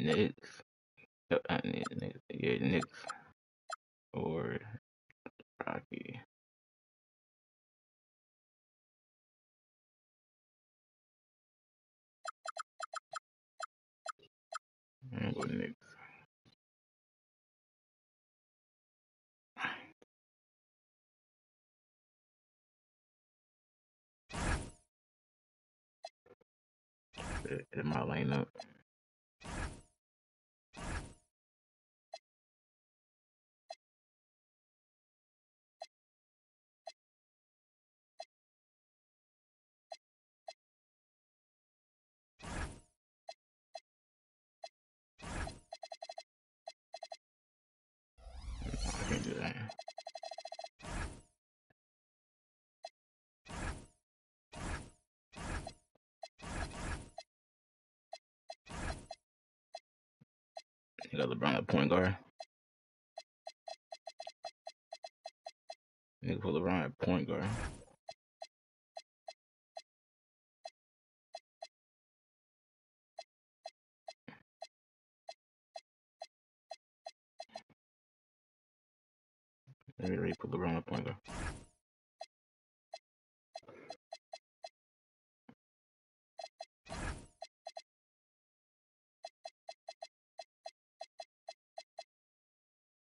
Knicks. I need Knicks. Yeah, Knicks or Rocky. I'm gonna go Knicks. In my lineup. I can do that. You got LeBron at point guard. Nigga put LeBron at point guard. They already put LeBron at point guard.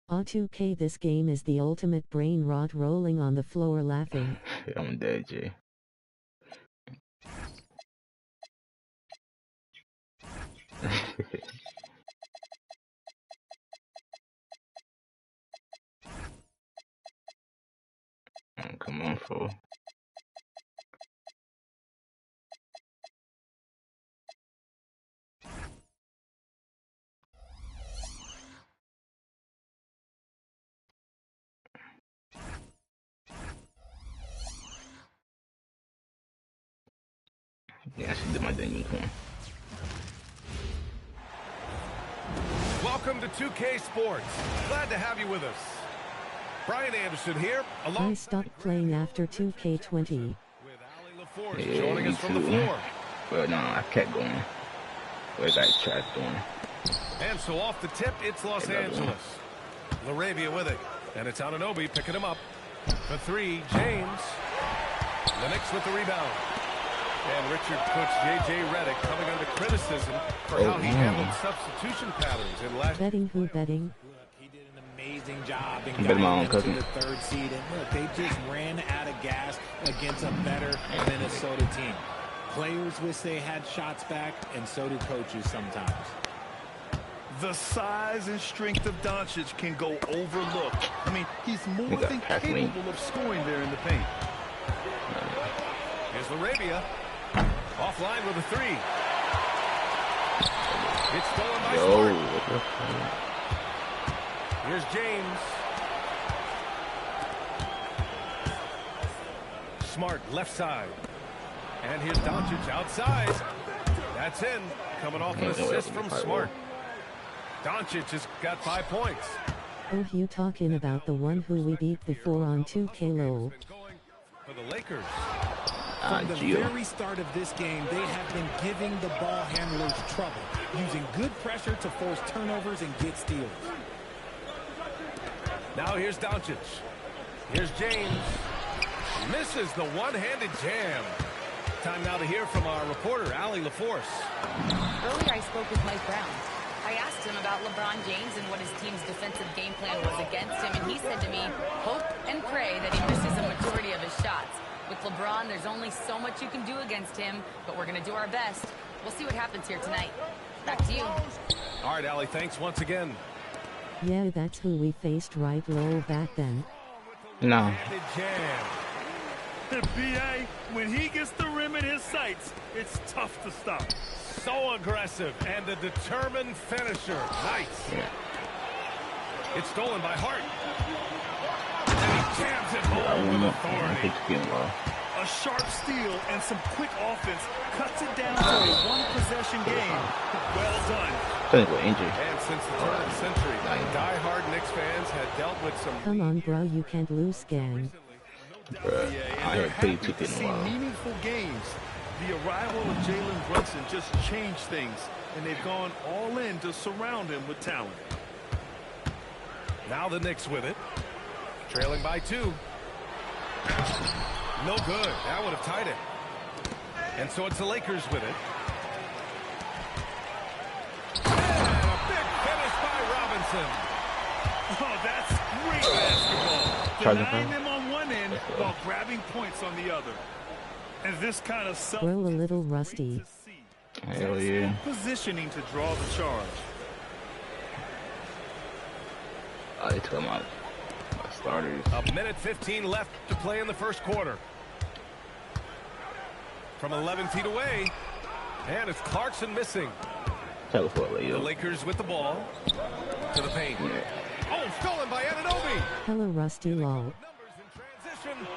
Aw 2K, this game is the ultimate brain rot, rolling on the floor laughing. I'm dead, Jay. Come on, fool. Yeah, I should do my damn uniform. Welcome to 2K Sports. Glad to have you with us. Brian Anderson here. I stopped playing after 2K20. With Ali LaForce joining us from the floor. Well, no, I kept going. Where's that trash going? And so off the tip, it's Los Angeles. LaRavia with it. And it's Anunoby picking him up. For three, James. The Knicks with the rebound. And Richard Coach J.J. Redick coming under criticism for how he handled substitution patterns in last... Betting who betting? Look, he did an amazing job in Bet my own guiding them cousin. to the third seed. And look, they just ran out of gas against a better Minnesota team. Players wish they had shots back, and so do coaches sometimes. The size and strength of Doncic can go overlooked. I mean, he's more than capable of scoring there in the paint. Here's LaRavia. Offline with a three. It's stolen by Smart. Here's James. Smart left side. And here's Doncic outside. That's in. Coming off an assist from Smart. Doncic has got 5 points. Oh, you talking about the one who we beat before on 2K lol. For the Lakers. From the very start of this game, they have been giving the ball handlers trouble, using good pressure to force turnovers and get steals. Now here's Doncic. Here's James. Misses the one-handed jam. Time now to hear from our reporter, Ali LaForce. Earlier I spoke with Mike Brown. I asked him about LeBron James and what his team's defensive game plan was against him, and he said to me, hope and pray that he misses a majority of his shots. With LeBron, there's only so much you can do against him, but we're going to do our best. We'll see what happens here tonight. Back to you. All right, Ali, thanks once again. Yeah, that's who we faced, right lol, back then. No. B.A., when he gets the rim in his sights, it's tough to stop. So aggressive and a determined finisher. Nice. Yeah. It's stolen by Hart. And he jams it home with authority. A sharp steal and some quick offense cuts it down to a one-possession game. Well done. And since the turn of the century, die-hard Knicks fans had dealt with some... Come on, bro, you can't lose, gang. Bruh, I had played 2K in a while. Meaningful games. The arrival of Jalen Brunson just changed things, and they've gone all in to surround him with talent. Now the Knicks with it. Trailing by 2. No good. That would have tied it. And so it's the Lakers with it. And a big finish by Robinson. Oh, that's great basketball. Denying them on one end while grabbing points on the other. And this kind of Grow a little rusty. Hell yeah. Positioning to draw the charge. Oh, they took my starters. A minute 15 left to play in the first quarter. From 11 feet away. And it's Clarkson missing. Teleport, The Leo. Lakers with the ball. To the paint. Yeah. Oh, stolen by Anunoby. Hella rusty lol. Numbers in transition.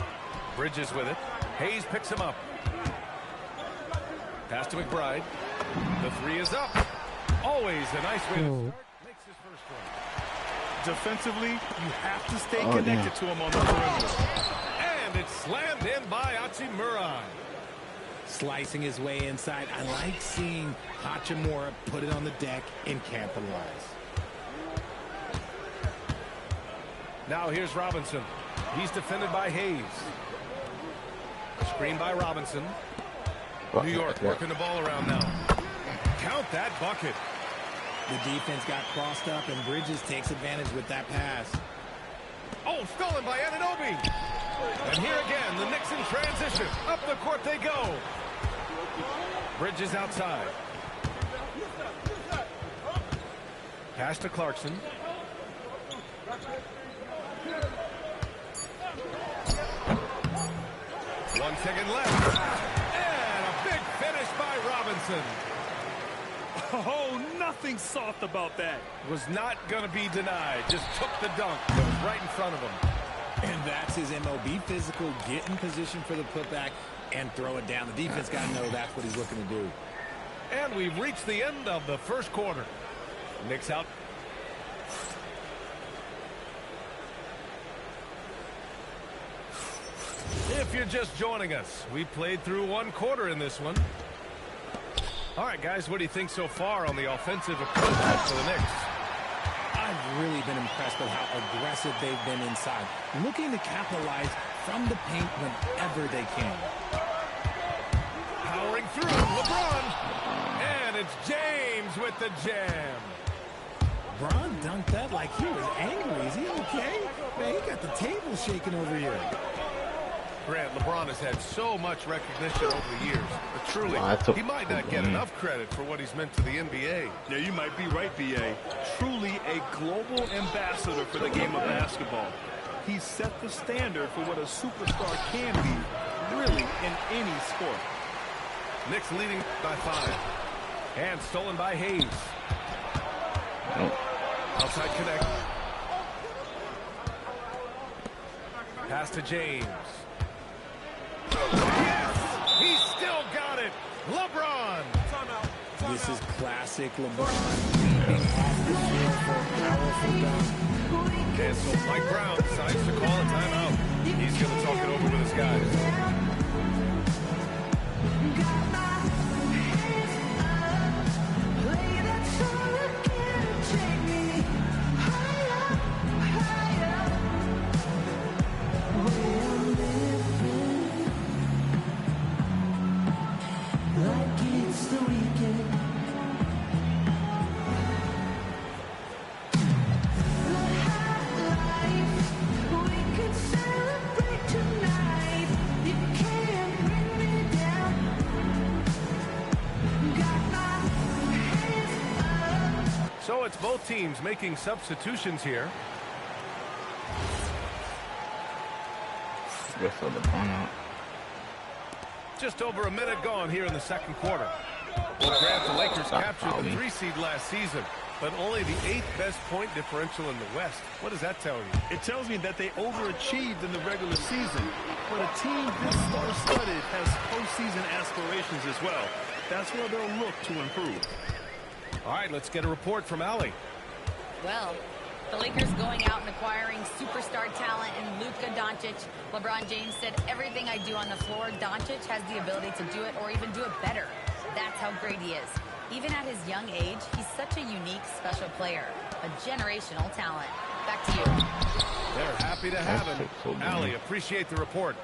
Bridges with it. Hayes picks him up. Pass to McBride. The 3 is up. Always a nice way to Lol. start. Makes his first one. Defensively, you have to stay Oh, connected to him on the perimeter. And it's slammed in by Hachimura. Slicing his way inside. I like seeing Hachimura put it on the deck and capitalize. Now here's Robinson. He's defended by Hayes. Screen by Robinson. New York working the ball around now. Count that bucket. The defense got crossed up, and Bridges takes advantage with that pass. Oh, stolen by Anunoby. And here again, the Knicks in transition. Up the court they go. Bridges outside. Pass to Clarkson. One second left. And a big finish by Robinson. Oh, nothing soft about that. Was not going to be denied. Just took the dunk. It was right in front of him. And that's his MO. Be physical, get in position for the putback, and throw it down. The defense got to know that's what he's looking to do. And we've reached the end of the first quarter. Knicks out. If you're just joining us, we played through one quarter in this one. All right, guys, what do you think so far on the offensive approach for the Knicks? I've really been impressed with how aggressive they've been inside, looking to capitalize from the paint whenever they can. Powering through, LeBron. And it's James with the jam. Bron dunked that like he was angry. Is he okay? Man, he got the table shaking over here. Grant, LeBron has had so much recognition over the years, but truly, he might not get enough credit for what he's meant to the NBA. Yeah, you might be right, B.A. Truly a global ambassador for the game of basketball. He set the standard for what a superstar can be, really, in any sport. Knicks leading by 5. And stolen by Hayes. Outside connect. Pass to James. Yes! He's still got it! LeBron! This is classic LeBron. Leaping off the floor for a powerful dunk. And so Mike Brown decides to call a timeout. He's going to talk it over with his guys. So it's both teams making substitutions here. Just over a minute gone here in the second quarter. Well, Grant, the Lakers captured the 3 seed last season, but only the 8th best point differential in the West. What does that tell you? It tells me that they overachieved in the regular season. But a team this star-studded has postseason aspirations as well. That's where they'll look to improve. All right, let's get a report from Allie. Well, the Lakers going out and acquiring superstar talent in Luka Doncic. LeBron James said, everything I do on the floor, Doncic has the ability to do it or even do it better. That's how great he is. Even at his young age, he's such a unique, special player. A generational talent. Back to you. They're happy to have him. Allie, appreciate the report.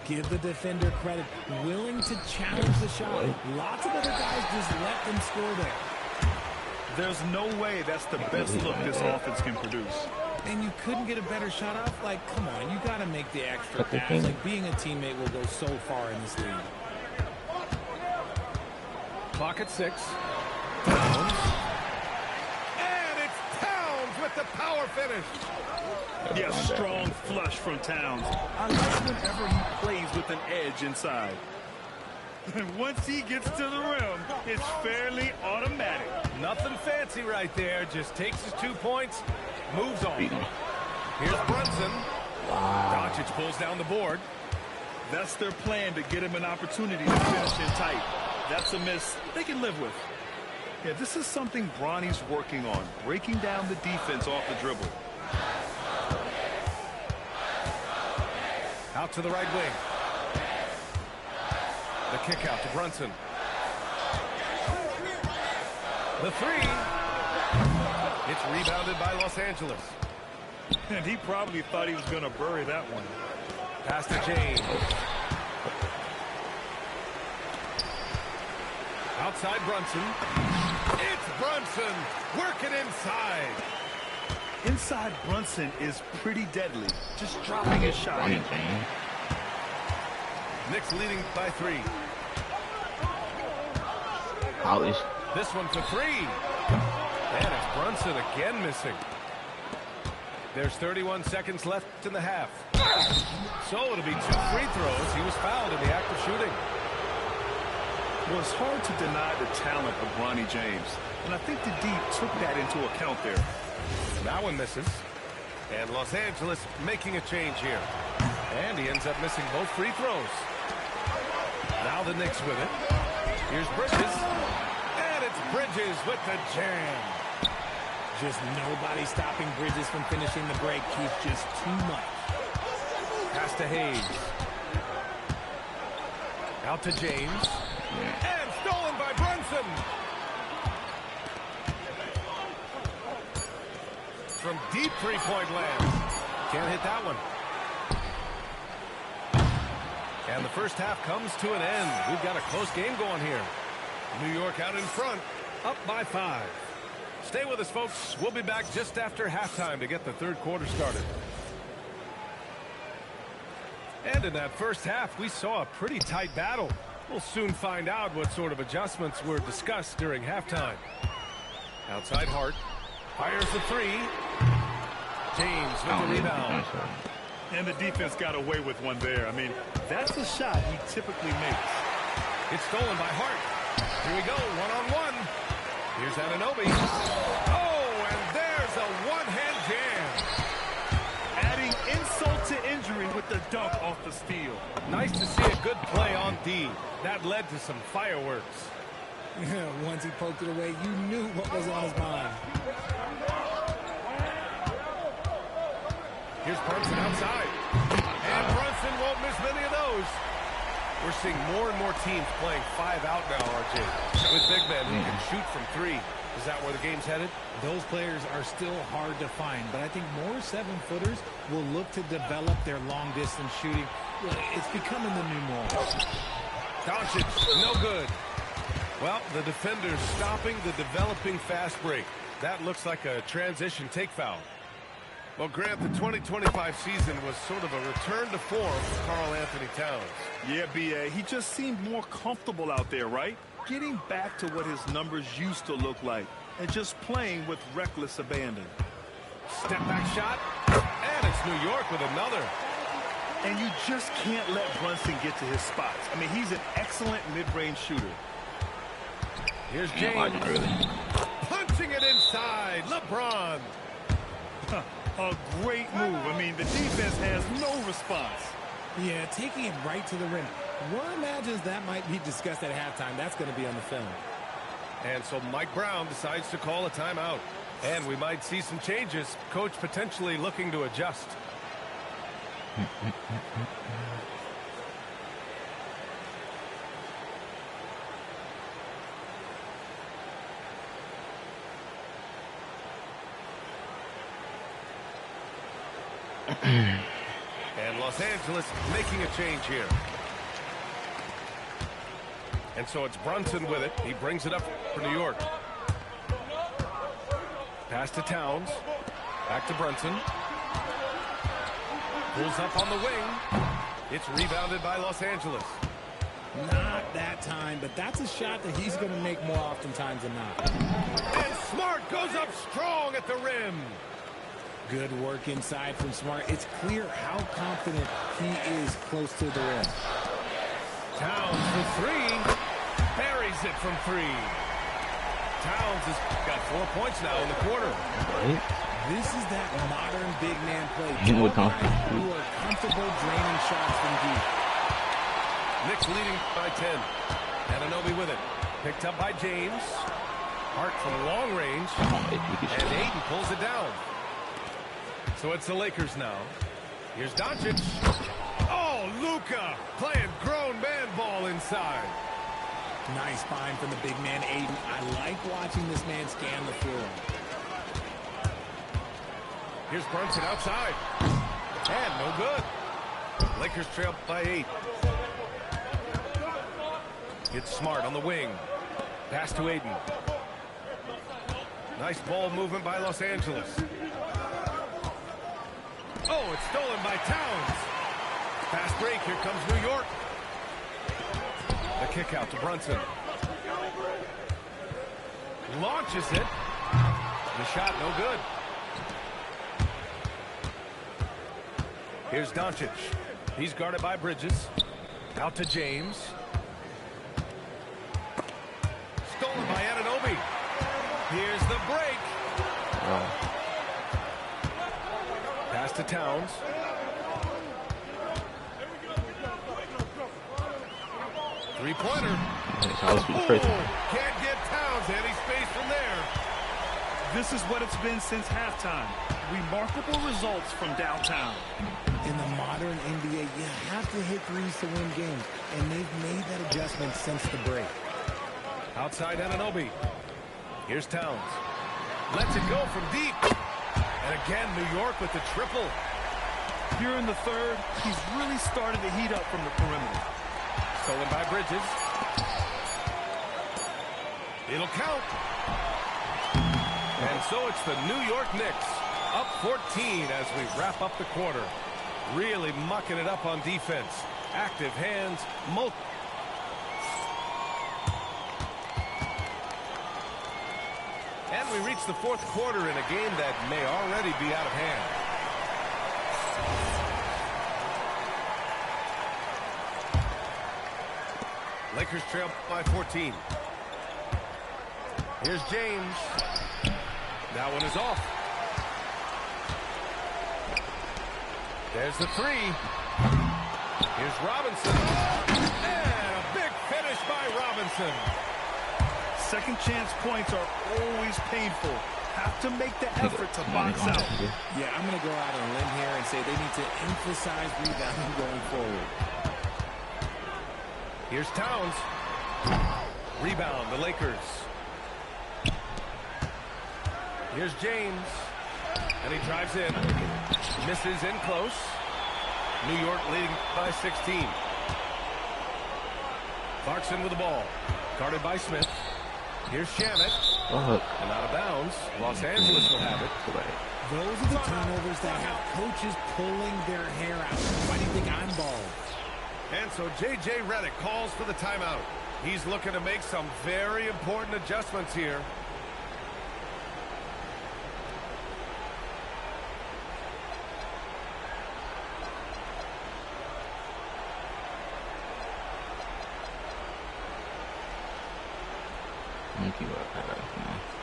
Give the defender credit. Willing to challenge the shot. Lots of other guys just let them score there. There's no way that's the best look this offense can produce. And you couldn't get a better shot off? Like, come on, you got to make the extra pass. Like, being a teammate will go so far in this league. Clock at 6. Towns. And it's Towns with the power finish. Yeah, strong flush from Towns. I like whenever he plays with an edge inside. And once he gets to the rim, it's fairly automatic. Nothing fancy right there. Just takes his 2 points, moves on. Here's Brunson. Doncic pulls down the board. That's their plan, to get him an opportunity to finish in tight. That's a miss they can live with. Yeah, this is something Bronny's working on, breaking down the defense off the dribble. Out to the right wing. The kick out to Brunson. The 3. It's rebounded by Los Angeles. And he probably thought he was going to bury that one. Pass to James. Outside Brunson. It's Brunson working inside. Inside Brunson is pretty deadly. Just dropping his shot. Knicks leading by 3. This one for 3. And it's Brunson again missing. There's 31 seconds left in the half. So it'll be 2 free throws. He was fouled in the act of shooting. Well, it's hard to deny the talent of Bronny James. And I think the D took that into account there. That one misses. And Los Angeles making a change here. And he ends up missing both free throws. Now the Knicks with it. Here's Bridges. And it's Bridges with the jam. Just nobody stopping Bridges from finishing the break. He's just too much. Pass to Hayes. Out to James. And stolen by Brunson. From deep three-point land. Can't hit that one. And the first half comes to an end. We've got a close game going here. New York out in front, up by 5. Stay with us, folks. We'll be back just after halftime to get the third quarter started. And in that first half, we saw a pretty tight battle. We'll soon find out what sort of adjustments were discussed during halftime. Outside Hart. Fires the 3. James with the rebound. And the defense got away with one there. I mean, that's a shot he typically makes. It's stolen by Hart. Here we go, one-on-one. Here's Anunoby. Oh, and there's a one-hand jam. Adding insult to injury with the dunk off the steal. Nice to see a good play on D. That led to some fireworks. Once he poked it away, you knew what was on his mind. Here's Brunson outside. And Brunson won't miss many of those. We're seeing more and more teams playing 5 out now, RJ. With big men who can shoot from 3. Is that where the game's headed? Those players are still hard to find, but I think more 7-footers will look to develop their long-distance shooting. It's becoming the new norm. Doncic, no good. Well, the defender's stopping the developing fast break. That looks like a transition take foul. Well, Grant, the 2025 season was sort of a return to form for Karl Anthony Towns. Yeah, B.A., he just seemed more comfortable out there, right? Getting back to what his numbers used to look like and just playing with reckless abandon. Step back shot, and it's New York with another. And you just can't let Brunson get to his spots. I mean, he's an excellent mid-range shooter. Here's James. Punching it inside. LeBron. A great move. I mean, the defense has no response. Yeah, taking it right to the rim. One imagines that might be discussed at halftime. That's going to be on the film. And so Mike Brown decides to call a timeout. And we might see some changes. Coach potentially looking to adjust. And Los Angeles making a change here. And so it's Brunson with it. He brings it up for New York. Pass to Towns. Back to Brunson. Pulls up on the wing. It's rebounded by Los Angeles. Not that time, but that's a shot that he's going to make more oftentimes than not. And Smart goes up strong at the rim. Good work inside from Smart. It's clear how confident he is close to the rim. Towns for three. Buries it from three. Towns has got 4 points now in the quarter. Right? This is that modern big man play. You know what Guys confidence who are comfortable draining shots from deep. Knicks leading by 10. Anunoby with it. Picked up by James. Hart from long range. And Ayton pulls it down. So it's the Lakers now. Here's Doncic. Oh, Luka playing grown man ball inside. Nice find from the big man, Ayton. I like watching this man scan the floor. Here's Brunson outside. And no good. Lakers trail by 8. It's Smart on the wing. Pass to Ayton. Nice ball movement by Los Angeles. Oh, it's stolen by Towns. Fast break. Here comes New York. The kick out to Brunson. Launches it. The shot no good. Here's Doncic. He's guarded by Bridges. Out to James. Stolen by Anunoby. Here's the break. Pass to Towns. Three-pointer. Can't get Towns any space from there. This is what it's been since halftime. Remarkable results from downtown. In the modern NBA, you have to hit threes to win games, and they've made that adjustment since the break. Outside Anunoby. Here's Towns. Lets it go from deep. And again, New York with the triple. Here in the third, he's really started to heat up from the perimeter. Stolen by Bridges. It'll count. And so it's the New York Knicks up 14 as we wrap up the quarter. Really mucking it up on defense. Active hands. And we reach the fourth quarter in a game that may already be out of hand. Lakers trail by 14. Here's James. That one is off. There's the three. Here's Robinson. And a big finish by Robinson. Second chance points are always painful. Have to make the effort to box out. Yeah, I'm going to go out on a limb here and say they need to emphasize rebounding going forward. Here's Towns. Rebound, the Lakers. Here's James. And he drives in. Misses in close. New York leading by 16. Clarkson with the ball. Guarded by Smith. Here's Shamet. And out of bounds. Los Angeles will have it. Those are the turnovers that have coaches pulling their hair out. Why do you think I'm bald? And so J.J. Redick calls for the timeout. He's looking to make some very important adjustments here.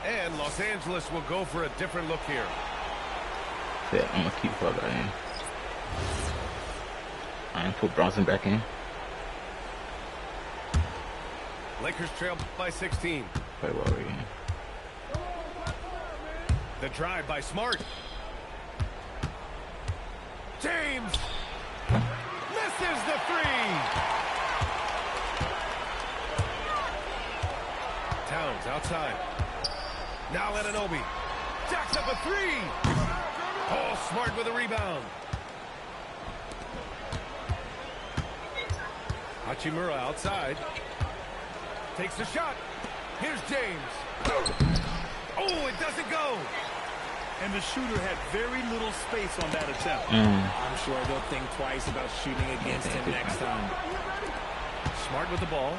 And Los Angeles will go for a different look here. Yeah, I'm gonna keep that in. And put Brunson back in. Lakers trail by 16. Play well again. The drive by Smart. James misses the three. Towns outside. Now Anunoby jacks up a three. Oh, Smart with a rebound. Hachimura outside. Takes a shot. Here's James. Oh, it doesn't go. And the shooter had very little space on that attempt. I'm sure they'll think twice about shooting against him next time. Smart with the ball.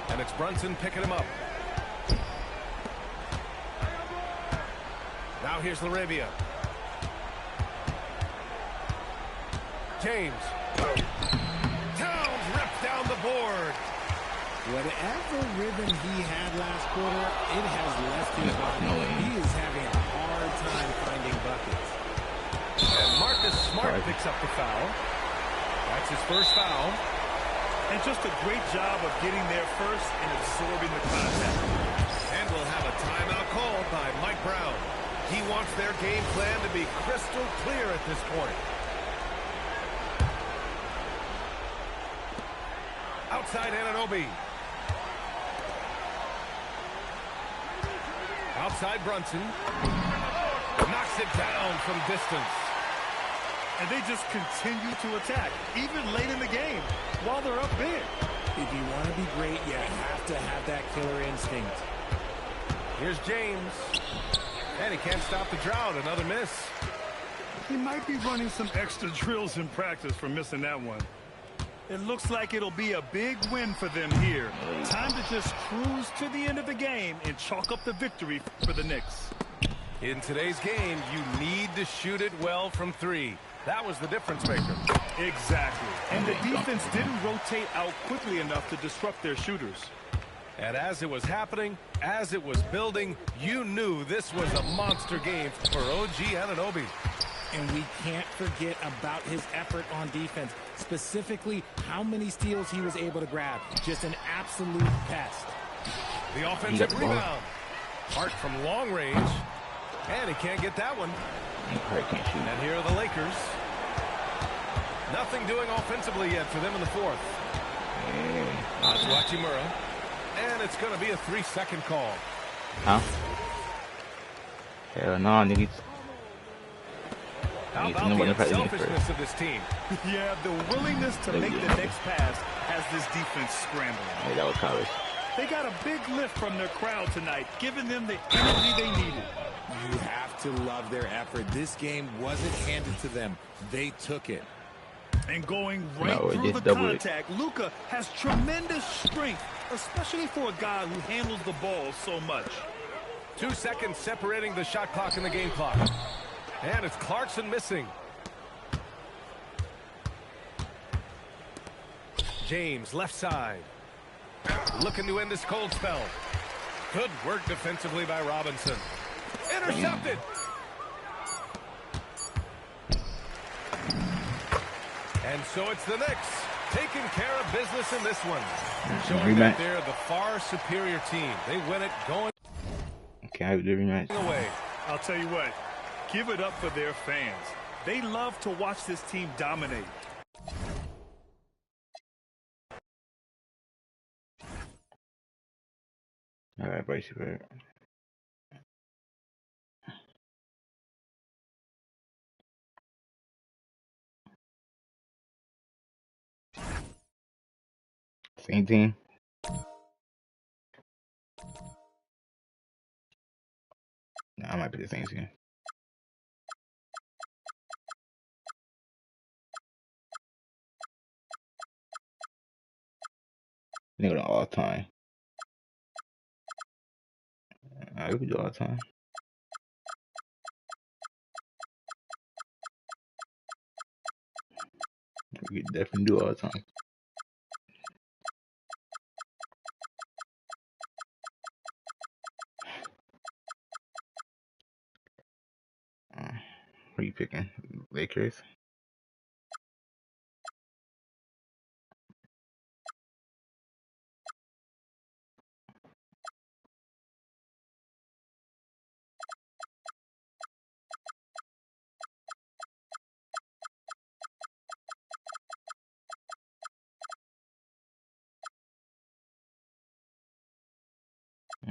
And it's Brunson picking him up. Now here's Laravia. James. Towns rips down the board. Whatever rhythm he had last quarter, it has left his body. He is having a hard time finding buckets. And Marcus Smart picks up the foul. That's his first foul. And just a great job of getting there first and absorbing the contact. And we'll have a timeout called by Mike Brown. He wants their game plan to be crystal clear at this point. Outside Anunoby. Outside Brunson. Knocks it down from distance. And they just continue to attack, even late in the game, while they're up big. If you want to be great, you have to have that killer instinct. Here's James. And he can't stop the drought. Another miss. He might be running some extra drills in practice for missing that one. It looks like it'll be a big win for them here. Time to just cruise to the end of the game and chalk up the victory for the Knicks. In today's game, you need to shoot it well from three. That was the difference maker. Exactly. And the defense didn't rotate out quickly enough to disrupt their shooters. And as it was happening, as it was building, you knew this was a monster game for OG Anunoby. And we can't forget about his effort on defense, specifically how many steals he was able to grab. Just an absolute pest. The offensive rebound. Hart from long range. And he can't get that one. And here are the Lakers. Nothing doing offensively yet for them in the fourth. Out to Hachimura. And it's going to be a 3-second call. Huh? Hell no, niggas. How about the selfishness of this team? Yeah, the willingness to make the next pass has this defense scrambling. Yeah, that was college. They got a big lift from their crowd tonight, giving them the energy they needed. You have to love their effort. This game wasn't handed to them. They took it. And going right through the contact, Luka has tremendous strength, especially for a guy who handles the ball so much. 2 seconds separating the shot clock and the game clock. And it's Clarkson missing. James, left side. Looking to end this cold spell. Good work defensively by Robinson. Intercepted. And so it's the Knicks taking care of business in this one. Showing that they're the far superior team. They win it going away. I'll tell you what, give it up for their fans. They love to watch this team dominate. All right, brace your. Same team. Nah, I might be the same team. Nigga do all time. Alright, we can do all time. We can definitely do all time. Who are you picking? Lakers?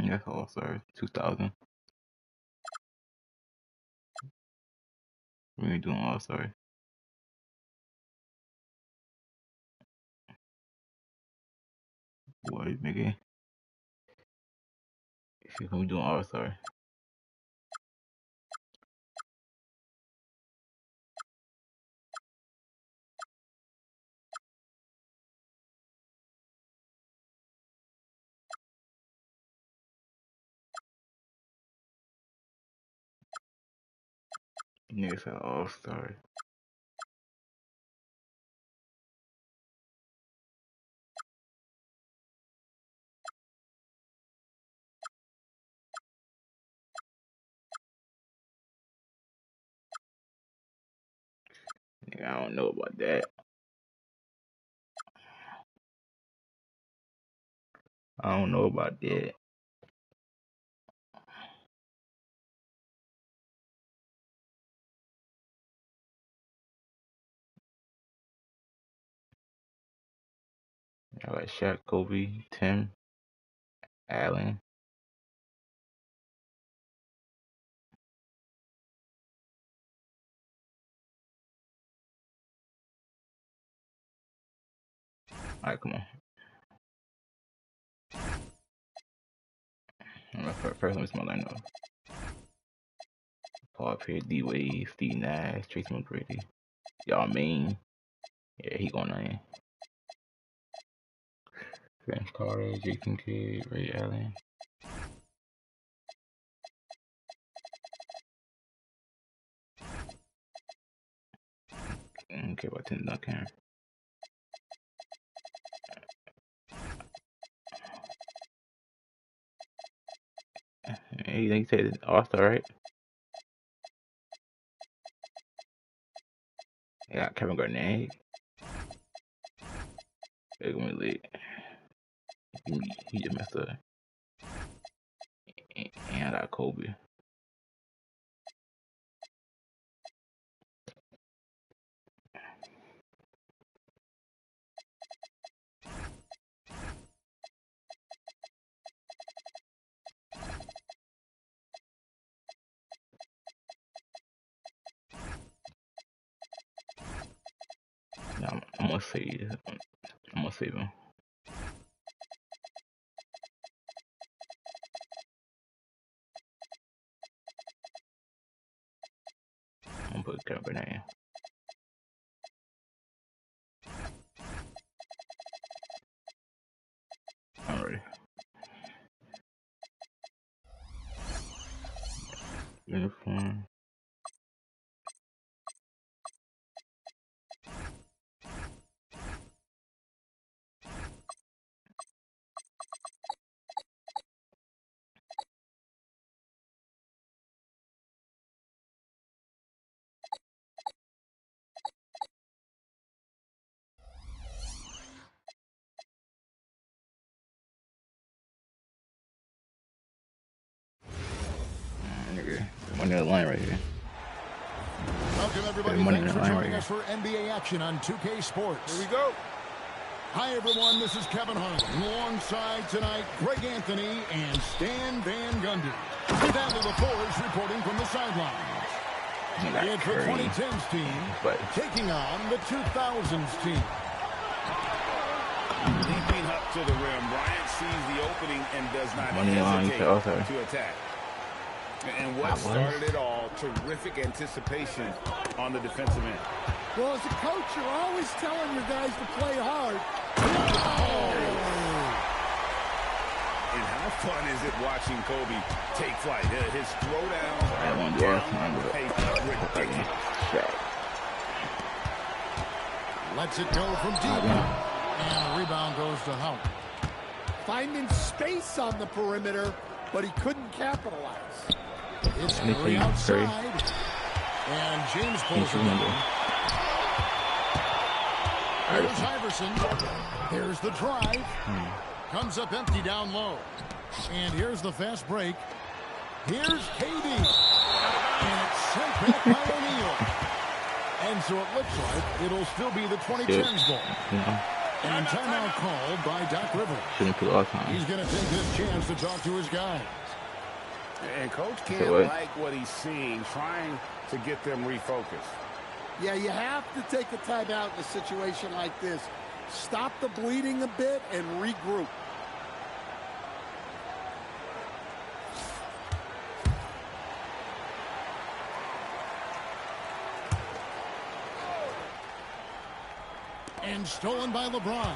That's all, sorry. 2000. We ain't doing all, sorry. boy, nigga. See what we doing All-Star. Niggas said All-Star. Nigga, I don't know about that. I don't know about that. I got Shaq, Kobe, Tim, Allen. Alright, come on. First, let me see my lineup. Paul Pierce, D-Wade, Steve Nash, Tracy McGrady. Y'all mean? Yeah, he going in. Vince Carter, Jason Kidd, Ray Allen. I don't care about Tim Duncan. Hey, you think he said All-Star, right? I got Kevin Garnett. They're gonna be late. He just messed up. And I got Kobe. Now I'm gonna save. I'm gonna save him. I'm gonna put Kevin Garnett in. I'm ready. Uniform. Money on the line right here. Welcome everybody. Thanks for joining us for NBA action on 2K Sports. Here we go. Hi everyone, this is Kevin Harlan. Alongside tonight, Greg Anthony and Stan Van Gundy. Stanley LaForge reporting from the sidelines. It's the 2010s team taking on the 2000s team. Leaping up to the rim, Bryant sees the opening and does not hesitate to attack. And what started it all, terrific anticipation on the defensive end. Well, as a coach, you're always telling your guys to play hard. And how fun is it watching Kobe take flight? His throwdown ridiculous. Lets it go from deep. And the rebound goes to Hunt. Finding space on the perimeter, but he couldn't capitalize. It's Curry outside. And James pulls it down. Here's Iverson. Here's the drive. Comes up empty down low. And here's the fast break. Here's KD. And it's sent back by O'Neal. And so it looks like it'll still be the 2010s ball. And timeout called by Doc Rivers. He's going to take this chance to talk to his guys. And Coach can't like what he's seeing, trying to get them refocused. Yeah, you have to take a timeout in a situation like this. Stop the bleeding a bit and regroup. And stolen by LeBron.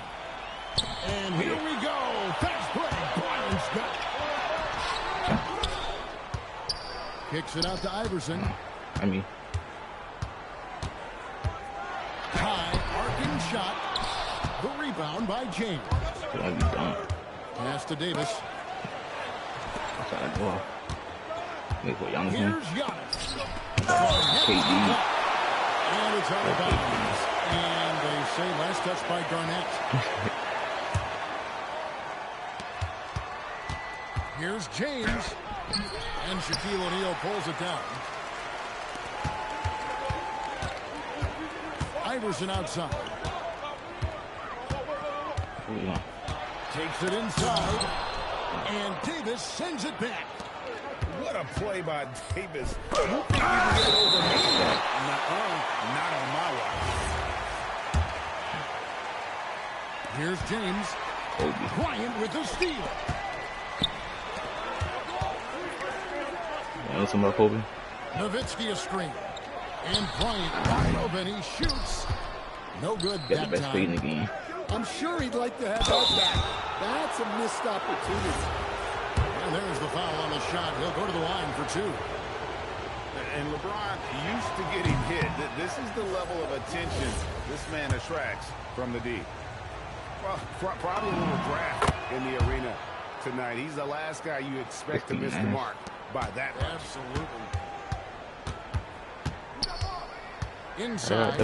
And here we go. Fast break. Bryant's got it. Kicks it out to Iverson. High arcing shot. The rebound by James. Pass to Davis. Here's Giannis. KD. And it's out of bounds. And they say last touch by Garnett. Here's James. And Shaquille O'Neal pulls it down. Iverson outside. Takes it inside. And Davis sends it back. What a play by Davis. You think you can get it over me? Not on my watch. Here's James. Bryant with the steal. Some more Kobe. Nowitzki a screen. And Bryant wide open. He shoots. No good Got the best speed in the game. I'm sure he'd like to have that back. That's a missed opportunity. And there's the foul on the shot. He'll go to the line for two. And LeBron used to getting hit. This is the level of attention this man attracts from the D. Well, probably a little draft in the arena tonight. He's the last guy you expect to miss the mark by that much. Absolutely. Inside.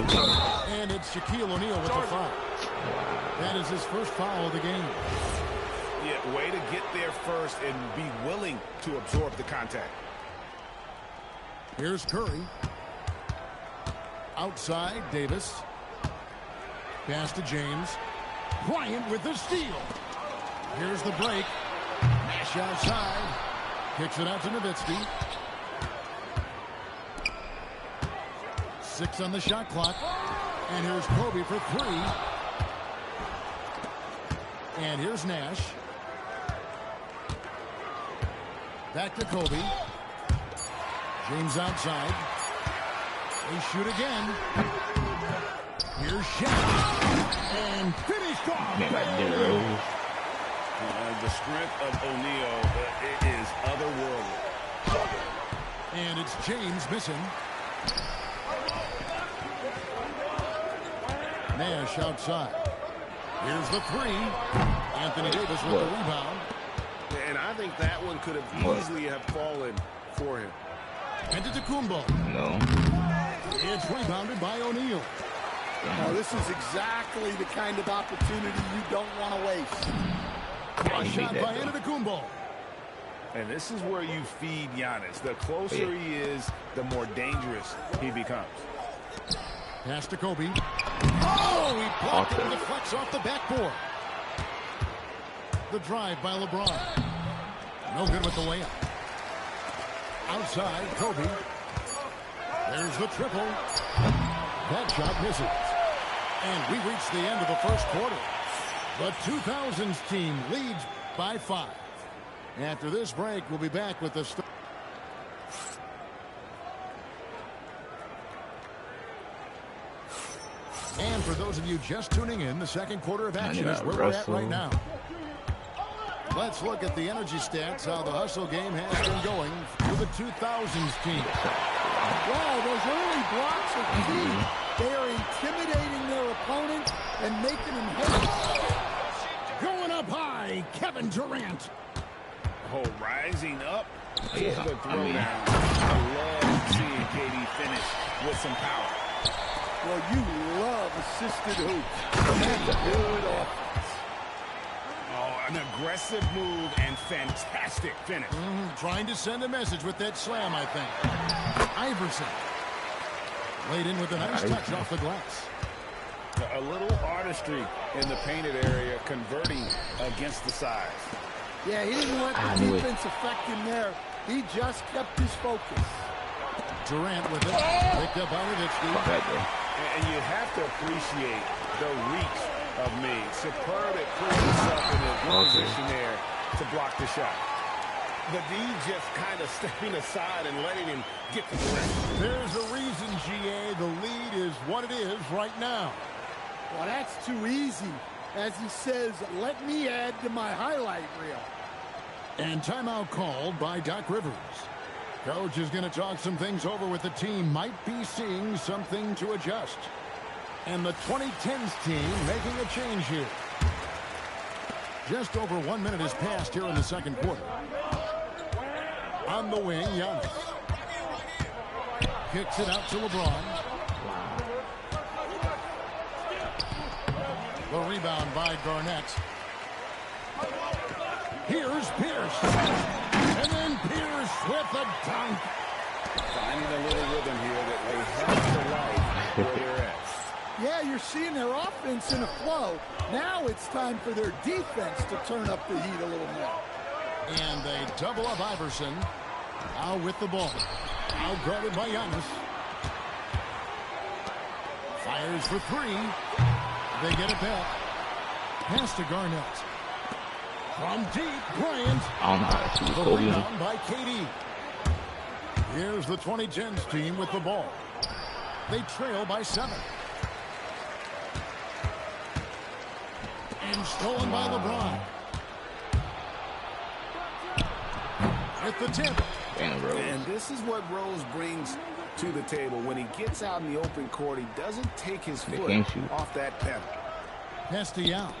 And it's Shaquille O'Neal with the foul. That is his first foul of the game. Yeah, way to get there first and be willing to absorb the contact. Here's Curry. Outside, Davis. Pass to James. Bryant with the steal. Here's the break. Nash outside. Kicks it out to Nowitzki. 6 on the shot clock. And here's Kobe for 3. And here's Nash. Back to Kobe. James outside. They shoot again. Here's Shaq. And finished off. The strength of O'Neal is otherworldly. And it's James missing. Nash outside. Here's the 3. Anthony Davis with the rebound. And I think that one could have easily have fallen for him. Antetokounmpo. No. It's rebounded by O'Neal. Now, this is exactly the kind of opportunity you don't want to waste. A shot by Antetokounmpo. And this is where you feed Giannis. The closer he is, the more dangerous he becomes. Pass to Kobe. Oh, he blocked it and deflects off the backboard. The drive by LeBron. No good with the layup. Outside, Kobe. There's the triple. That shot misses. And we reach the end of the first quarter. The 2000s team leads by 5. After this break, we'll be back with the start. And for those of you just tuning in, the second quarter of action is where we're at right now. Let's look at the energy stats, how the hustle game has been going for the 2000s team. Wow, those early blocks are key. They are intimidating their opponent and making them hesitate. Going up high, Kevin Durant. Oh, rising up for the throwdown. I love seeing KD finish with some power. Well, you love assisted hoops. That's good offense. Oh, an aggressive move and fantastic finish. Trying to send a message with that slam, I think. Iverson. Laid in with a nice touch off the glass. A little artistry in the painted area, converting against the size. Yeah, he didn't let the defense affect him there. He just kept his focus. Durant with it. Picked up by Nowitzki. And you have to appreciate the reach of me. Superb at putting himself in a good position there to block the shot. The D just kind of stepping aside and letting him get to the rim. There's a reason, GA, the lead is what it is right now. Well, that's too easy. As he says, let me add to my highlight reel. And timeout called by Doc Rivers. Coach is going to talk some things over with the team. Might be seeing something to adjust. And the 2010s team making a change here. Just over 1 minute has passed here in the second quarter. On the wing, Giannis. Kicks it out to LeBron. The rebound by Garnett. Here's Pierce. And then Pierce with a dunk. Finding a little rhythm here that they have to like where they're at. Yeah, you're seeing their offense in a flow. Now it's time for their defense to turn up the heat a little more. And they double up Iverson. Now with the ball. Out guarded by Giannis. Fires for three. They get it back. Pass to Garnett. From deep, Bryant. I don't know how to shoot The Kobe. rebound by KD. Here's the 2010s team with the ball. They trail by 7. And stolen by LeBron. At the tip. Damn, Rose. And this is what Rose brings to the table. When he gets out in the open court, he doesn't take his They foot can't shoot. off that pedal. Pass to Young.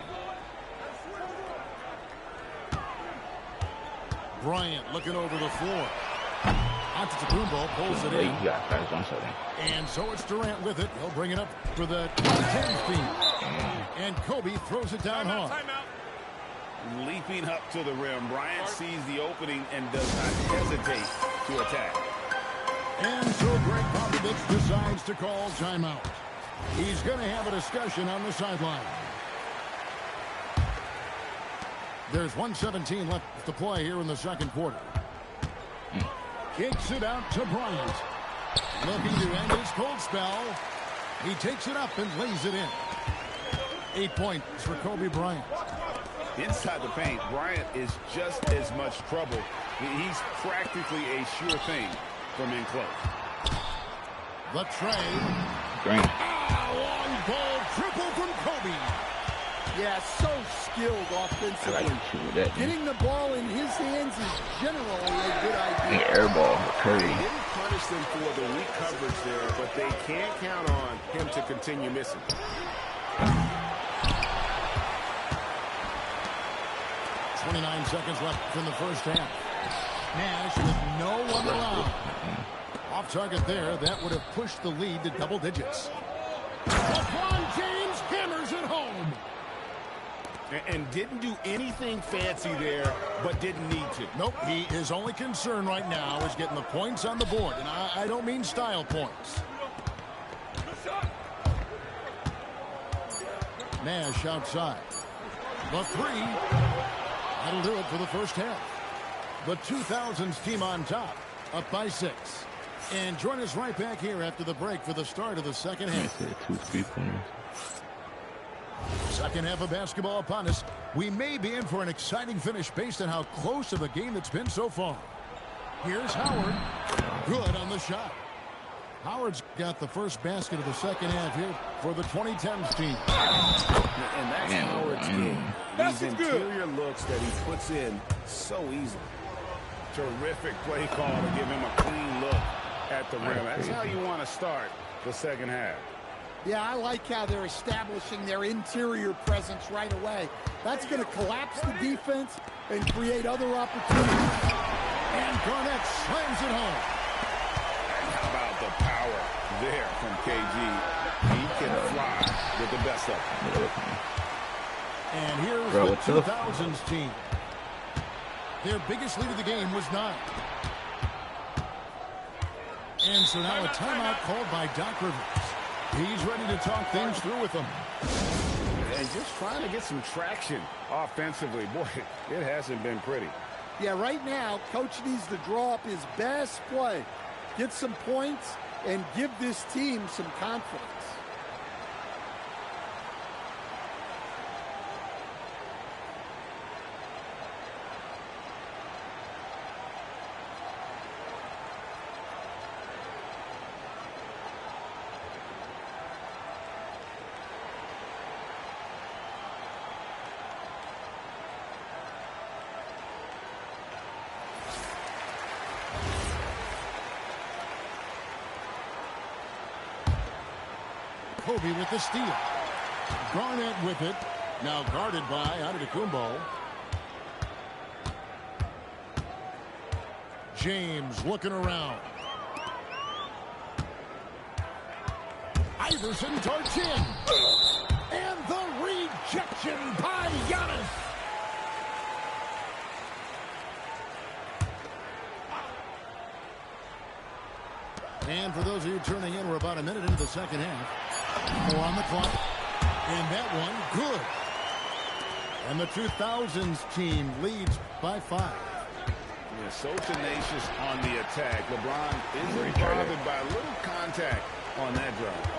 Bryant looking over the floor. Antetokounmpo pulls it Late, in. you got fast jump shot. And so it's Durant with it. He'll bring it up for the 10th team. And Kobe throws it down hard. Leaping up to the rim, Bryant sees the opening and does not hesitate to attack. And so Greg Popovich decides to call timeout. He's going to have a discussion on the sideline. There's 1:17 left to play here in the second quarter. Kicks it out to Bryant. Looking to end his cold spell. He takes it up and lays it in. 8 points for Kobe Bryant. Inside the paint, Bryant is just as much trouble. He's practically a sure thing from in close. The trade. Green. Long ball triple from Kobe. Yeah, so skilled I like offensively. to shoot that. Getting the ball in his hands is generally a good idea. Air ball for Curry. They didn't punish them for the weak coverage there, but they can't count on him to continue missing. 29 seconds left in the first half. Nash with no one around. Off target there. That would have pushed the lead to double digits. LeBron James hammers it home. And didn't do anything fancy there, but didn't need to. Nope, his only concern right now is getting the points on the board. And I don't mean style points. Nash outside. The three. That'll do it for the first half. The 2000s team on top, up by 6. And join us right back here after the break for the start of the second I half. said 2 3-pointers. Second half of basketball upon us. We may be in for an exciting finish based on how close of a game it's been so far. Here's Howard. Good on the shot. Howard's got the first basket of the second half here for the 2010s team. And that's Howard's game. These interior looks that he puts in so easily. Terrific play call to give him a clean look at the rim. That's how you want to start the second half. Yeah, I like how they're establishing their interior presence right away. That's going to collapse the defense and create other opportunities. And Garnett slams it home. How about the power there from KG? He can fly with the best of them. And here's Bro, the what's up? 2000s team. Their biggest lead of the game was 9. And so now a timeout called by Doc Rivers. He's ready to talk things through with them. And just trying to get some traction offensively. Boy, it hasn't been pretty. Yeah, right now, Coach needs to draw up his best play, get some points, and give this team some confidence. Kobe with the steal. Garnett with it. Now guarded by Antetokounmpo. James looking around. Iverson darts in. And the rejection by Giannis. And for those of you turning in, we're about a minute into the second half. 4 on the clock. And that one, good. And the 2000s team leads by 5. Yeah, so tenacious on the attack. LeBron isn't bothered by a little contact on that drive.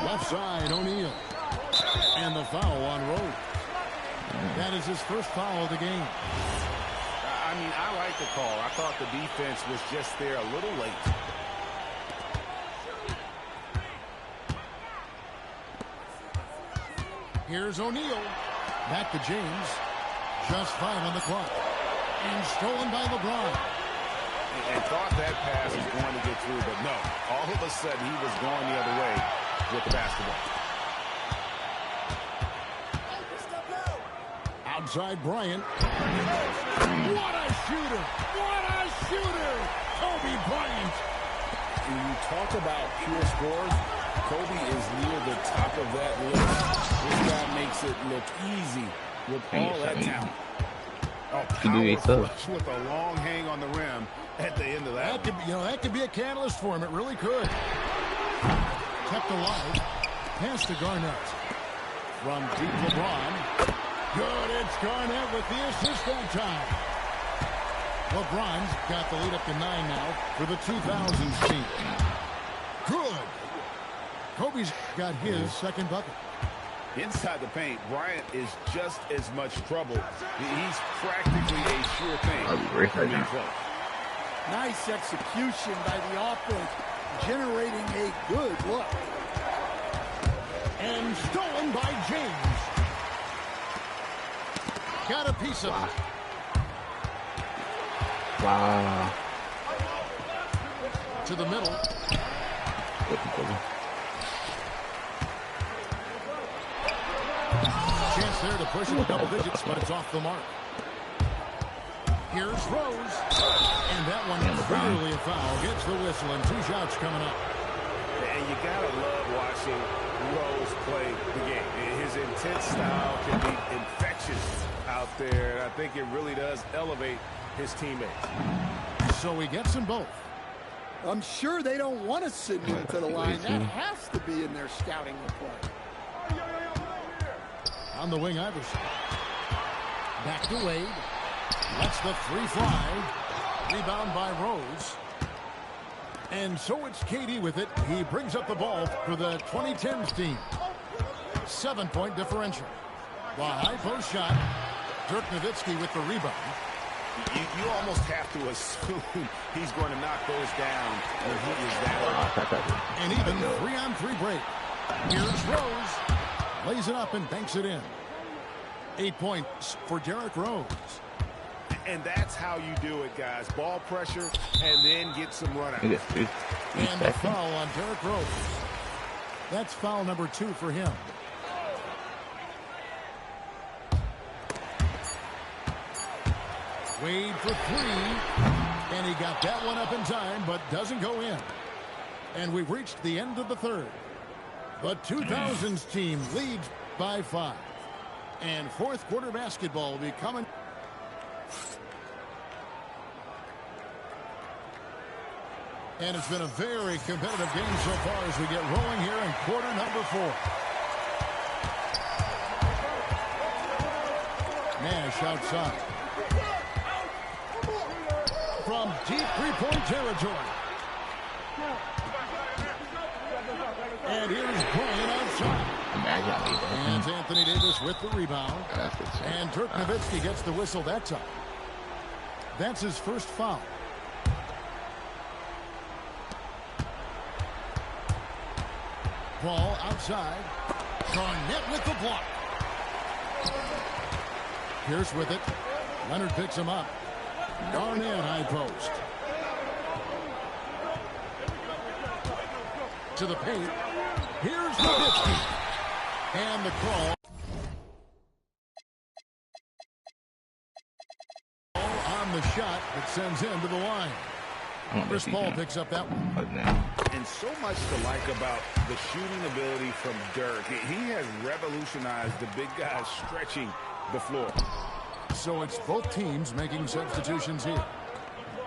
Left side, O'Neal. And the foul on Rose. That is his first foul of the game. I mean, I like the call. I thought the defense was just there a little late. Here's O'Neal. Back to James. Just 5 on the clock. And stolen by LeBron. And thought that pass was going to get through, but no. All of a sudden, he was going the other way with the basketball. Outside Bryant. What a shooter! What a shooter! Kobe Bryant. When you talk about pure scores, Kobe is near the top of that list. This guy makes it look easy with all that talent. Oh, power flush with a long hang on the rim at the end of that. That could be a catalyst for him. It really could. Kept alive. Pass to Garnett. From deep LeBron. Good. It's Garnett with the assist that time. LeBron's got the lead up to 9 now for the 2000s team. Good. Kobe's got his second bucket. Inside the paint, Bryant is just as much trouble. He's practically a sure thing. Nice execution by the offense, generating a good look. And stolen by James. Got a piece of it. Wow. To the middle. Chance there to push it to double digits, but it's off the mark. Here's Rose. And that one clearly a foul. Gets the whistle and 2 shots coming up. And you got to love watching Rose play the game. His intense style can be infectious out there. And I think it really does elevate his teammates. So he gets them both. I'm sure they don't want to send him to the line. That has to be in their scouting report. On the wing, Iverson. Back to Wade. Lets the 3 fly. Rebound by Rose. And so it's KD with it. He brings up the ball for the 2010s team. 7-point differential. The high post shot. Dirk Nowitzki with the rebound. You almost have to assume he's going to knock those down when he is that. And even 3-on-3 break. Here's Rose. Lays it up and banks it in. 8 points for Derrick Rose. And that's how you do it, guys. Ball pressure and then get some run out. And the foul on Derrick Rose. That's foul number 2 for him. Wade for 3. And he got that one up in time, but doesn't go in. And we've reached the end of the third. The 2000s team leads by 5. And fourth quarter basketball will be coming. And it's been a very competitive game so far as we get rolling here in quarter number 4. Nash outside. From deep 3-point territory. And here's Bryant outside. And Anthony Davis with the rebound. And Dirk Nowitzki gets the whistle that time. That's his first foul. Ball outside. Garnett with the block. Pierce with it. Leonard picks him up. Garnett high post. to the paint. Here's Nowitzki. And the call. On the shot that sends him to the line. Chris Paul picks up that one. And so much to like about the shooting ability from Dirk. He has revolutionized the big guys stretching the floor. So it's both teams making substitutions here.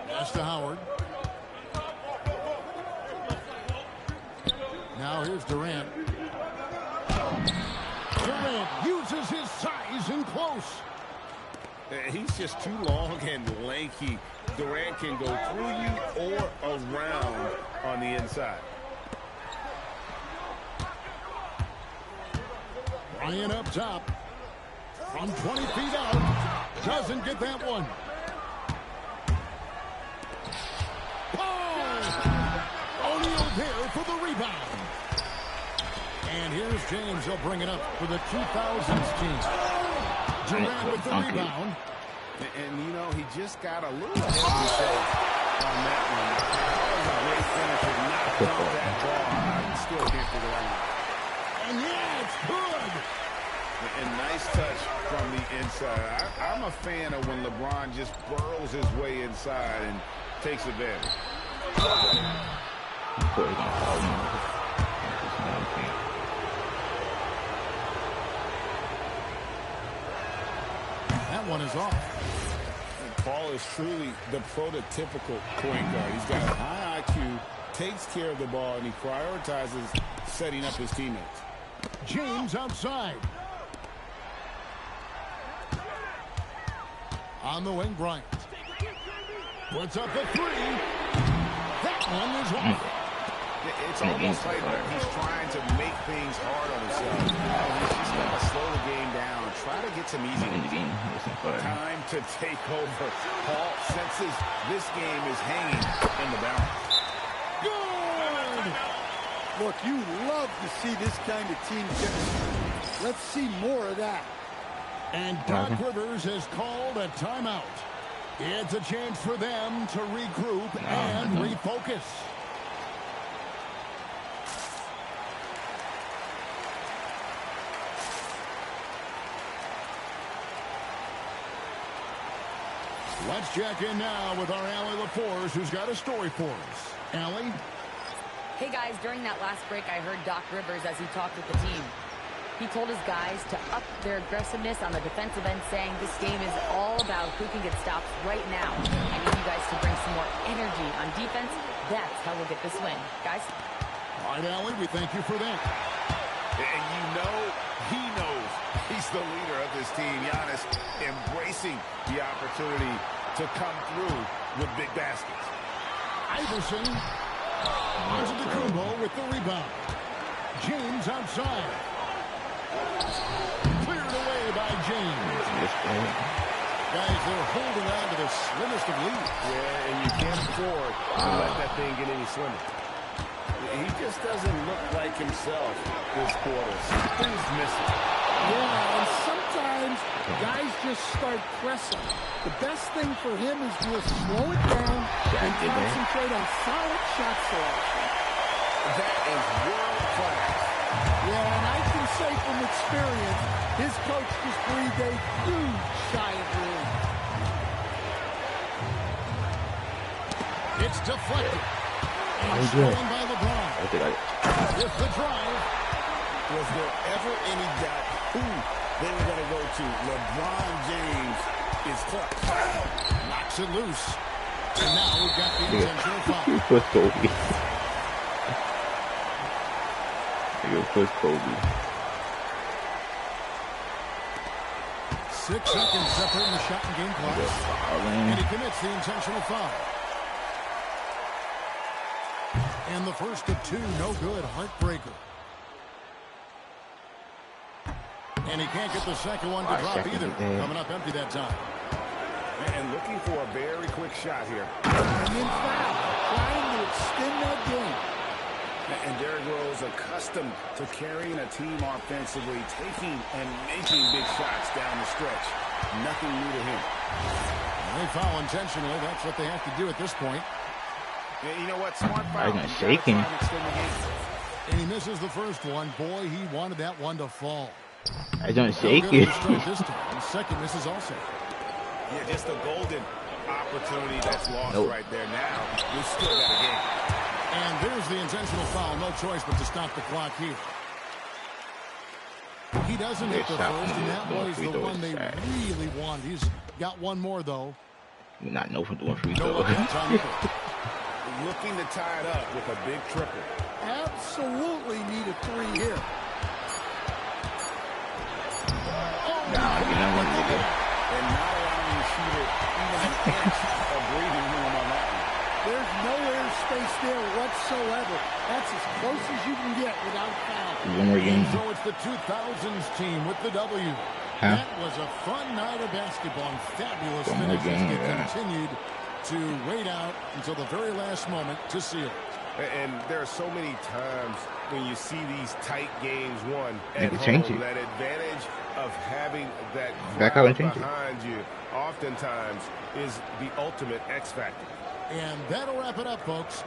Pass to Howard. Now here's Durant. Durant uses his size in close. He's just too long and lanky. Durant can go through you or around on the inside. Ryan up top. From 20 feet out. Doesn't get that one. Oh! O'Neal there for the rebound. And here's James. He'll bring it up for the 2000s team. Durant with the rebound. And, you know, he just got a little ahead of himself on that one. That was a great finisher. Knocked off that ball. I still can't figure it out. And yeah, it's good. And nice touch from the inside. I'm a fan of when LeBron just burrows his way inside and takes advantage. That one is off. Paul is truly the prototypical point guard. He's got a high IQ, takes care of the ball, and he prioritizes setting up his teammates. James outside. On the wing, Bryant. Puts up the three. That one is off. It's almost like he's trying to make things hard on himself. He's just got to slow the game down. Try to get some easy. Time to take over. Paul senses this game is hanging in the balance. Good! Look, you love to see this kind of team chemistry. Let's see more of that. And Doc Rivers has called a timeout. It's a chance for them to regroup and refocus. Let's check in now with our Allie LaForce, who's got a story for us. Allie? Hey, guys, during that last break, I heard Doc Rivers as he talked with the team. He told his guys to up their aggressiveness on the defensive end, saying this game is all about who can get stops right now. I need you guys to bring some more energy on defense. That's how we'll get this win. Guys? All right, Allie, we thank you for that. And you know he knows he's the leader of this team. Giannis embracing the opportunity to come through with big baskets. Iverson onto the Kumbo with the rebound. James outside. Cleared away by James. Guys, they're holding on to the slimmest of leads. Yeah, and you can't afford to let that thing get any slimmer. He just doesn't look like himself this quarter. Something's missing. Yeah, and sometimes guys just start pressing. The best thing for him is to slow it down and concentrate on solid shot selection. That is world class. Yeah, and I can say from experience, his coach just breathed a huge sigh of relief. It's deflected. And stolen by LeBron. With the drive. Was there ever any doubt who they were going to go to? LeBron James is clutch. Knocks it loose. And now we've got the intentional foul. Push Kobe. Push Kobe. 6 seconds separating the shot and game clock. And he commits the intentional foul. And the first of two, no good, heartbreaker. And he can't get the second one to drop either. Coming up empty that time. And looking for a very quick shot here. And in foul, trying to extend that game. And Derrick Rose accustomed to carrying a team offensively, taking and making big shots down the stretch. Nothing new to him. They foul intentionally. That's what they have to do at this point. Yeah, you know what? Smart foul. I'm shaking. And he misses the first one. Boy, he wanted that one to fall. I don't shake it. This time. The second misses also. Yeah, just a golden opportunity that's lost right there. Now, we still got a game. And there's the intentional foul. No choice but to stop the clock here. He doesn't hit the first, and that was the one they really wanted. He's got one more, though. Not no for doing free throw. Looking to tie it up with a big triple. Absolutely need a three here. Nah, you know what to do. And not allowing the shooter even an inch of breathing room on that one. There's no air space there whatsoever. That's as close as you can get without foul. One more game. So it's the 2000s team with the W. Huh? That was a fun night of basketball and fabulous One more finishes. game, They continued to wait out until the very last moment to seal it. And there are so many times when you see these tight games won at home, change it. that advantage of having that Back out and crowd change it. behind you oftentimes is the ultimate X factor. And that'll wrap it up, folks.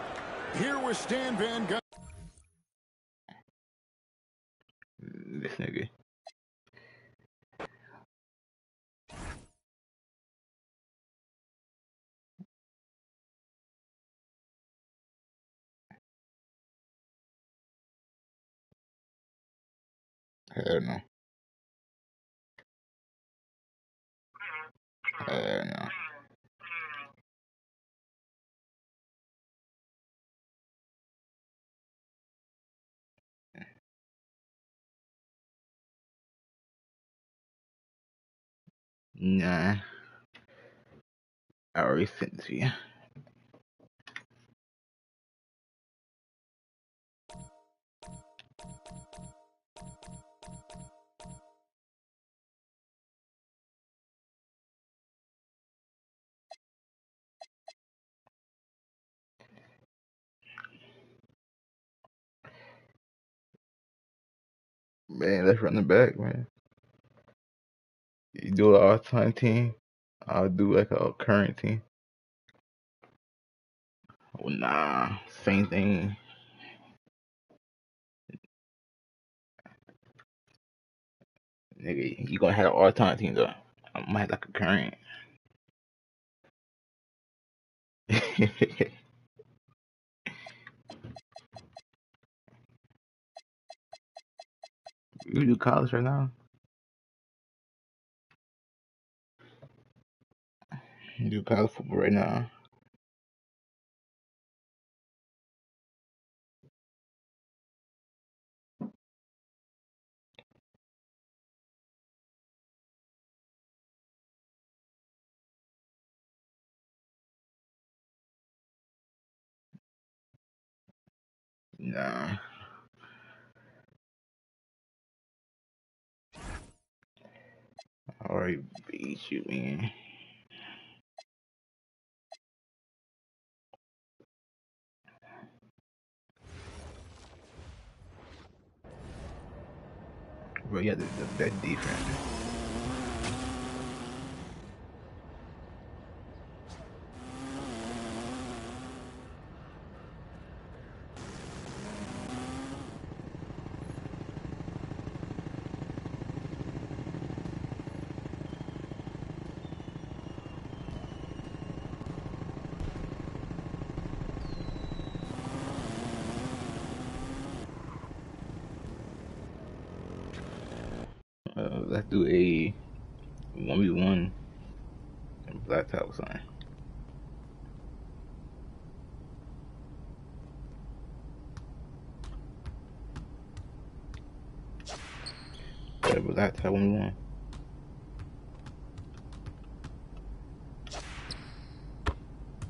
Here with Stan Van Gundy. This nigga. Hell no. Hell no. Nah. I already sent it to you. Man, let's run it back, man. You do an all-time team. I'll do like a current team. Oh, nah, same thing. Nigga, you gonna have an all-time team though. I might have like a current. You do college right now? You do college football right now? Nah. I already beat you, man. Bro, yeah, that defense. Let's do a 1v1 blacktop sign. Yeah, blacktop 1v1.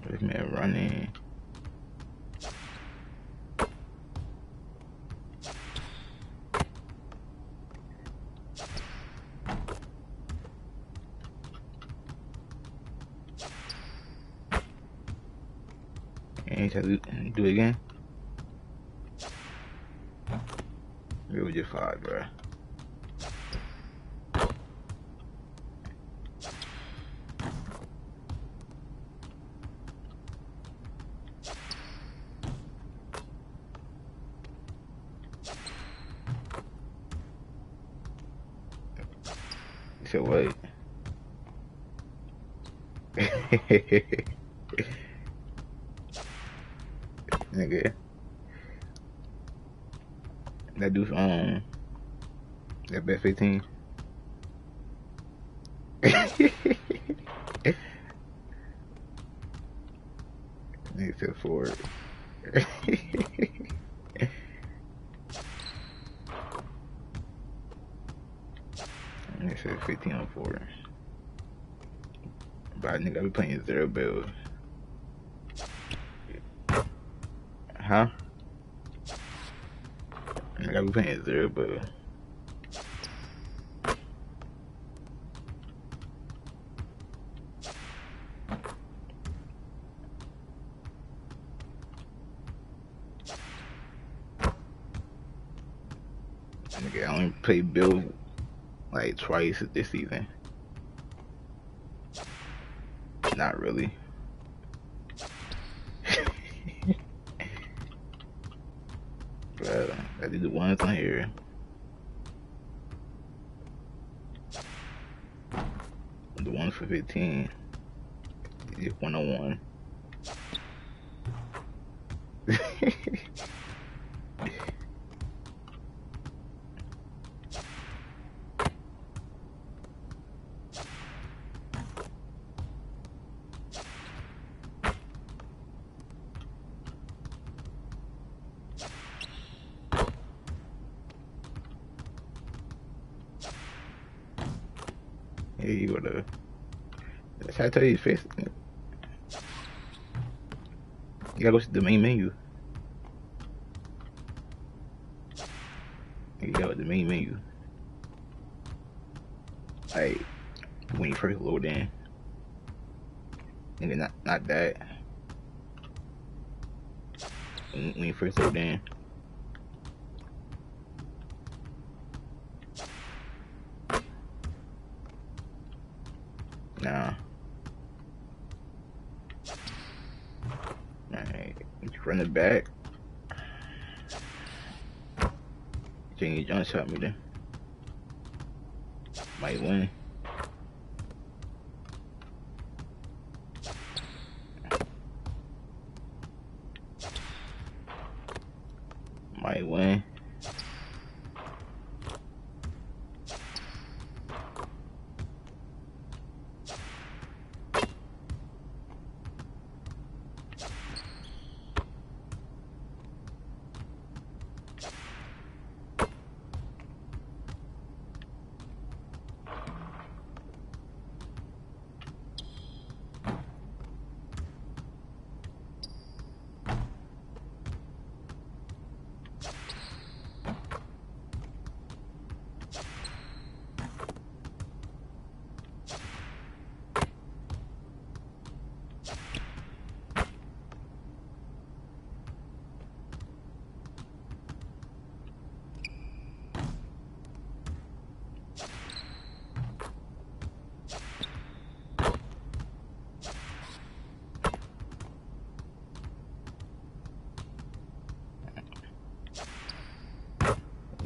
This man running. And try to do it again. It was just 5, bro. said what? Nigga. That dude that bet 15. Nigga said forward. Nigga said 15 on forward. But nigga, I be playing 0 bills. Huh? Nigga, I be playing 0 bills. Nigga, I only played Bill like twice this season. Not really. But I did the ones on here. The ones for 15. It's 101. Yeah, you gotta. That's how I tell you, face. You gotta go to the main menu. You go to the main menu. Like when you first load in. And then not that. When you first load in. Nah. Alright, you run it back. Jimmy Jones shot me there. Might win. Might win.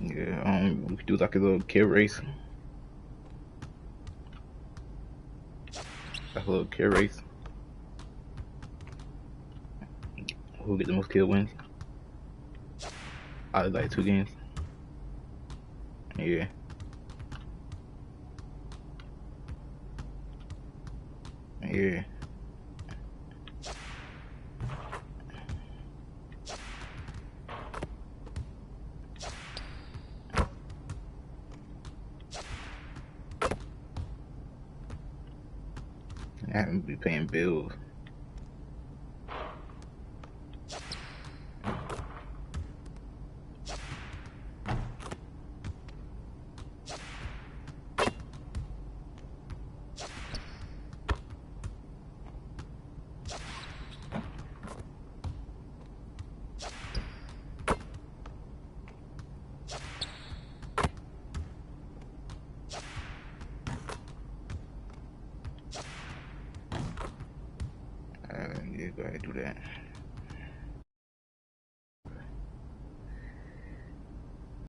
Yeah, we could do like a little kid race. Like a little kid race. Who'll get the most kill wins? I like 2 games. Yeah. Yeah. I haven't been paying bills. Yeah, go ahead and do that.